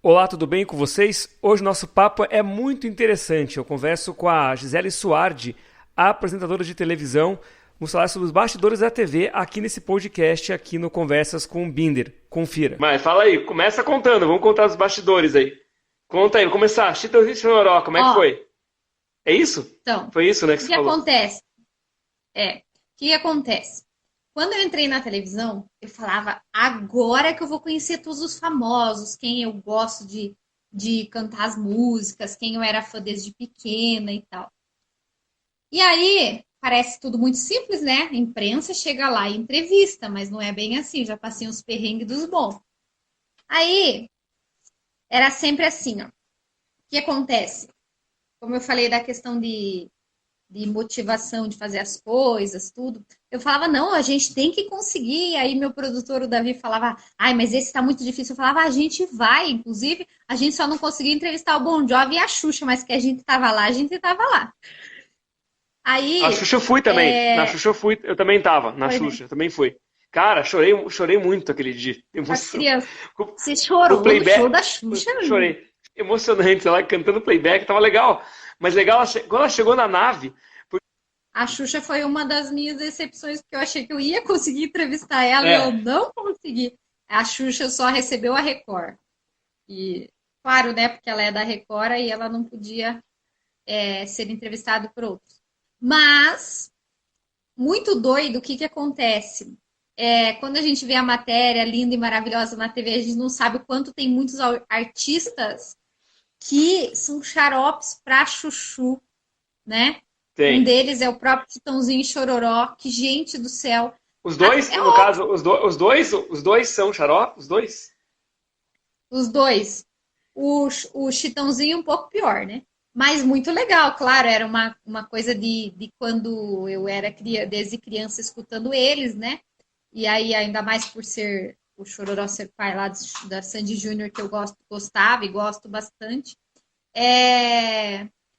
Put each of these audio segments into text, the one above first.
Olá, tudo bem com vocês? Hoje nosso papo é muito interessante. Eu converso com a Gisele Suardi, apresentadora de televisão. Vamos falar sobre os bastidores da TV aqui nesse podcast, aqui no Conversas com o Binder. Confira. Mas fala aí, começa contando, vamos contar os bastidores aí. Conta aí, vamos começar. Chitãozinho e Chororó, como é que foi? É isso? Então, Foi isso, né, que o você que falou? acontece? O que acontece? Quando eu entrei na televisão, eu falava, agora que eu vou conhecer todos os famosos, quem eu gosto de cantar as músicas, quem eu era fã desde pequena e tal. E aí, parece tudo muito simples, né? A imprensa chega lá e entrevista, mas não é bem assim, já passei uns perrengues dos bons. Aí, era sempre assim, ó. O que acontece? Como eu falei da questão de motivação de fazer as coisas, tudo. Eu falava, não, a gente tem que conseguir. E aí meu produtor, o Davi, falava, ai, mas esse tá muito difícil. Eu falava, a gente vai. Inclusive, a gente só não conseguiu entrevistar o Bon Jovi e a Xuxa, mas que a gente tava lá, a gente tava lá. Na Aí, Xuxa eu fui também. Na Xuxa eu fui, eu também tava. Na foi, né? Xuxa, eu também fui. Cara, chorei muito aquele dia. As Emoção. crianças, Com, você com o chorou no show playback. da Xuxa? Chorei. Emocionante, ela cantando playback, tava legal. Mas legal, quando ela chegou na nave. A Xuxa foi uma das minhas decepções, porque eu achei que eu ia conseguir entrevistar ela e eu É, não consegui. A Xuxa só recebeu a Record. E, claro, né, porque ela é da Record e ela não podia ser entrevistada por outros. Mas, muito doido, o que acontece? Quando a gente vê a matéria linda e maravilhosa na TV, a gente não sabe o quanto tem muitos artistas que são xaropes pra chuchu, né? Um tem. deles é o próprio Chitãozinho e Chororó, que, gente do céu. Os dois, É no óbvio, caso, os dois são xarope? Os dois? os dois. O Chitãozinho um pouco pior, né? Mas muito legal, claro, era uma coisa de quando eu era desde criança escutando eles, né? E aí, ainda mais por ser o Chororó ser pai lá da Sandy Júnior, que eu gostava e gosto bastante. É,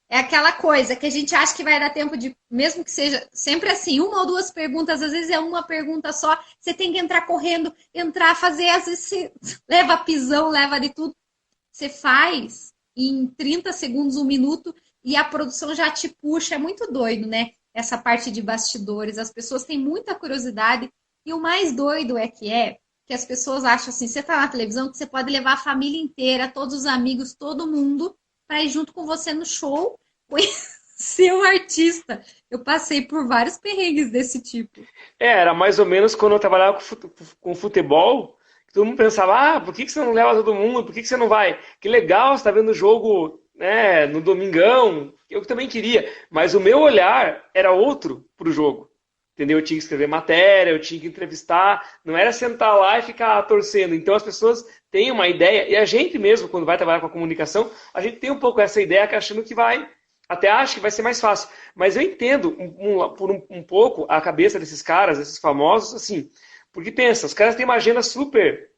é aquela coisa que a gente acha que vai dar tempo de, mesmo que seja sempre assim, uma ou duas perguntas, às vezes é uma pergunta só, você tem que entrar correndo, entrar, fazer, às vezes você leva pisão, leva de tudo. Você faz em 30 segundos, um minuto, e a produção já te puxa. É muito doido, né? Essa parte de bastidores. As pessoas têm muita curiosidade. E o mais doido que as pessoas acham assim, você tá na televisão, que você pode levar a família inteira, todos os amigos, todo mundo, para ir junto com você no show, conhecer o artista. Eu passei por vários perrengues desse tipo. Era mais ou menos quando eu trabalhava com futebol, que todo mundo pensava, por que você não leva todo mundo? Por que você não vai? Que legal, você tá vendo o jogo, né, no domingão. Eu também queria, mas o meu olhar era outro pro jogo. Entendeu? Eu tinha que escrever matéria, eu tinha que entrevistar, não era sentar lá e ficar torcendo. Então as pessoas têm uma ideia, e a gente mesmo, quando vai trabalhar com a comunicação, a gente tem um pouco essa ideia que achando que vai, até acha que vai ser mais fácil. Mas eu entendo por um pouco a cabeça desses caras, desses famosos, assim, porque pensa, os caras têm uma agenda super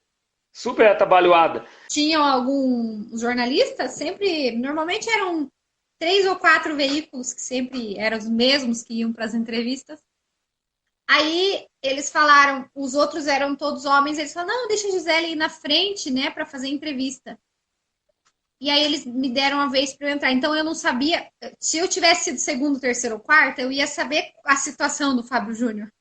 atabalhoada. Tinham alguns jornalistas, sempre, normalmente eram 3 ou 4 veículos que sempre eram os mesmos que iam para as entrevistas. Aí eles falaram, os outros eram todos homens, eles falaram, não, deixa a Gisele ir na frente, né, para fazer entrevista. E aí eles me deram a vez para eu entrar. Então eu não sabia, se eu tivesse sido segundo, terceiro ou quarto, eu ia saber a situação do Fábio Júnior.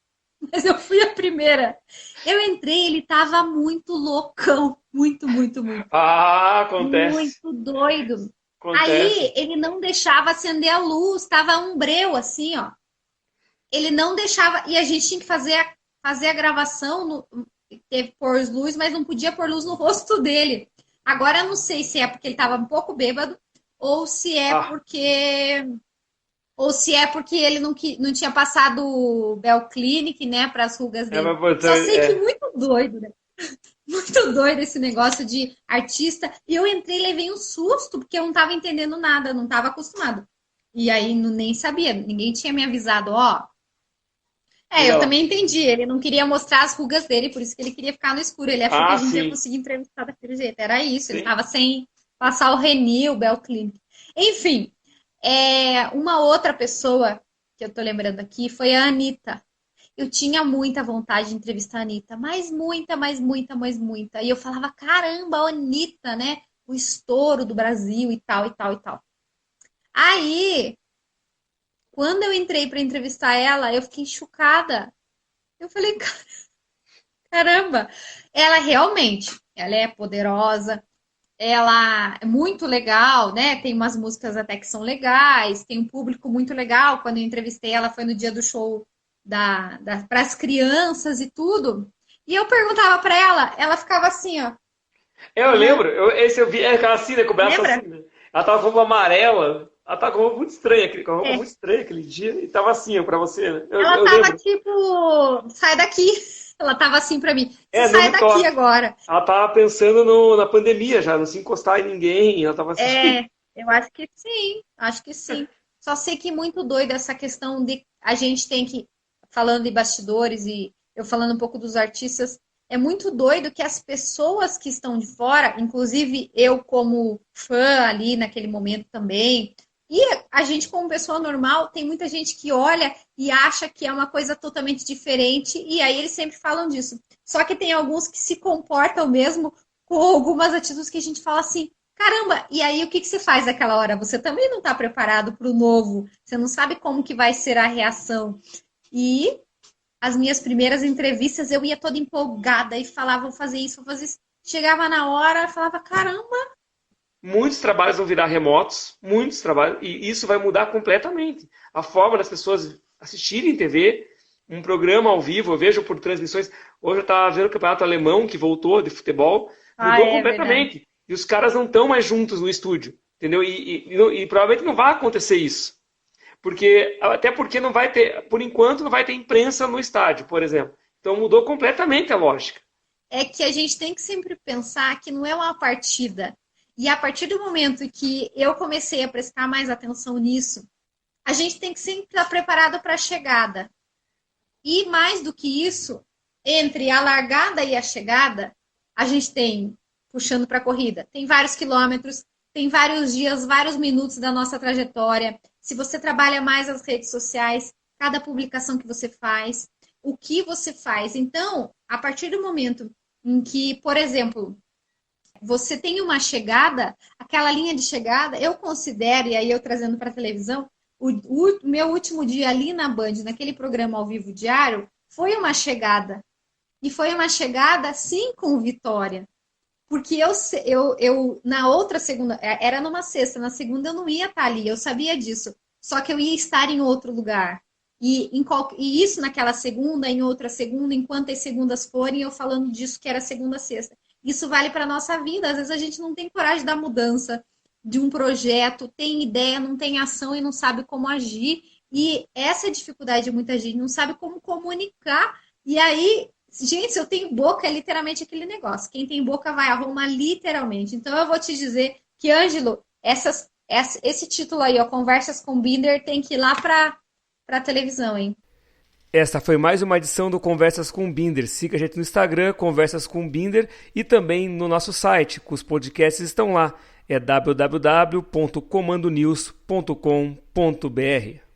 Mas eu fui a primeira. Eu entrei, ele tava muito loucão, muito, muito, muito, Ah, acontece, muito doido. acontece. Aí ele não deixava acender a luz, tava um breu assim, ó. Ele não deixava, e a gente tinha que fazer a gravação, teve que pôr luz, mas não podia pôr luz no rosto dele. Agora eu não sei se é porque ele estava um pouco bêbado ou se é Ah, porque ele não tinha passado o Bel Clinic, né, para as rugas é, dele. mas, Só sei que é, muito doido, né? Muito doido esse negócio de artista. E eu entrei e levei um susto, porque eu não estava entendendo nada, não estava acostumado. E aí nem sabia, ninguém tinha me avisado, ó, eu não. também entendi. Ele não queria mostrar as rugas dele, por isso que ele queria ficar no escuro. Ele achou que a Ah, gente ia sim, conseguir entrevistar daquele jeito. Era isso. Ele sim. estava sem passar o Renil, o Bel Clinic. Enfim, uma outra pessoa que eu tô lembrando aqui foi a Anitta. Eu tinha muita vontade de entrevistar a Anitta, mas muita, mas muita, mas muita. E eu falava, caramba, a Anitta, né? o estouro do Brasil e tal, e tal, e tal. Aí, quando eu entrei para entrevistar ela, eu fiquei chocada. Eu falei, caramba, ela é poderosa, ela é muito legal, né? Tem umas músicas até que são legais, tem um público muito legal. Quando eu entrevistei ela, foi no dia do show para as crianças e tudo. E eu perguntava para ela, ela ficava assim, ó. Eu Uhum. lembro, esse eu vi, é aquela assim, né, com o braço Lembra? assim, né? Ela tava com roupa amarela, ela tava com roupa muito estranha, com roupa É. muito estranha aquele dia, e tava assim, ó, pra você, né? Ela Eu tava lembro. tipo, sai daqui. Ela tava assim para mim, você É, não sai me daqui toque. agora. Ela tava pensando na pandemia já, não se encostar em ninguém, ela tava assim. É, eu acho que sim, acho que sim. Só sei que muito doido essa questão de a gente tem que, falando de bastidores e eu falando um pouco dos artistas, é muito doido que as pessoas que estão de fora, inclusive eu como fã ali naquele momento também, e a gente como pessoa normal, tem muita gente que olha e acha que é uma coisa totalmente diferente, e aí eles sempre falam disso. Só que tem alguns que se comportam mesmo com algumas atitudes que a gente fala assim, caramba, e aí o que você faz naquela hora? Você também não está preparado para o novo, você não sabe como que vai ser a reação. E as minhas primeiras entrevistas eu ia toda empolgada e falava, vou fazer isso, vou fazer isso. Chegava na hora, falava, caramba. Muitos trabalhos vão virar remotos, muitos trabalhos, e isso vai mudar completamente. A forma das pessoas assistirem TV, um programa ao vivo, eu vejo por transmissões. Hoje eu estava vendo o campeonato alemão que voltou de futebol, Ah, mudou é verdade. completamente. E os caras não estão mais juntos no estúdio, entendeu? E provavelmente não vai acontecer isso. Até porque não vai ter, por enquanto, não vai ter imprensa no estádio, por exemplo. Então mudou completamente a lógica. É que a gente tem que sempre pensar que não é uma partida. E a partir do momento que eu comecei a prestar mais atenção nisso, a gente tem que sempre estar preparado para a chegada. E mais do que isso, entre a largada e a chegada, a gente tem, puxando para a corrida, tem vários quilômetros, tem vários dias, vários minutos da nossa trajetória. Se você trabalha mais as redes sociais, cada publicação que você faz, o que você faz. Então, a partir do momento em que, por exemplo, você tem uma chegada, aquela linha de chegada, eu considero, e aí eu trazendo para a televisão, o meu último dia ali na Band, naquele programa ao vivo diário, foi uma chegada. E foi uma chegada, sim, com vitória. Porque eu na outra segunda, era numa sexta, na segunda eu não ia estar ali, eu sabia disso. Só que eu ia estar em outro lugar. E isso naquela segunda, em outra segunda, enquanto as segundas forem, eu falando disso que era segunda, sexta. Isso vale para a nossa vida. Às vezes a gente não tem coragem da mudança de um projeto, tem ideia, não tem ação e não sabe como agir. E essa é a dificuldade de muita gente, não sabe como comunicar. E aí, gente, se eu tenho boca, é literalmente aquele negócio. Quem tem boca vai a Roma, literalmente. Então eu vou te dizer que, Ângelo, esse título aí, ó, Conversas com Binder, tem que ir lá para televisão, hein? Esta foi mais uma edição do Conversas com Binder. Siga a gente no Instagram, Conversas com Binder, e também no nosso site, que os podcasts estão lá. É www.comandonews.com.br.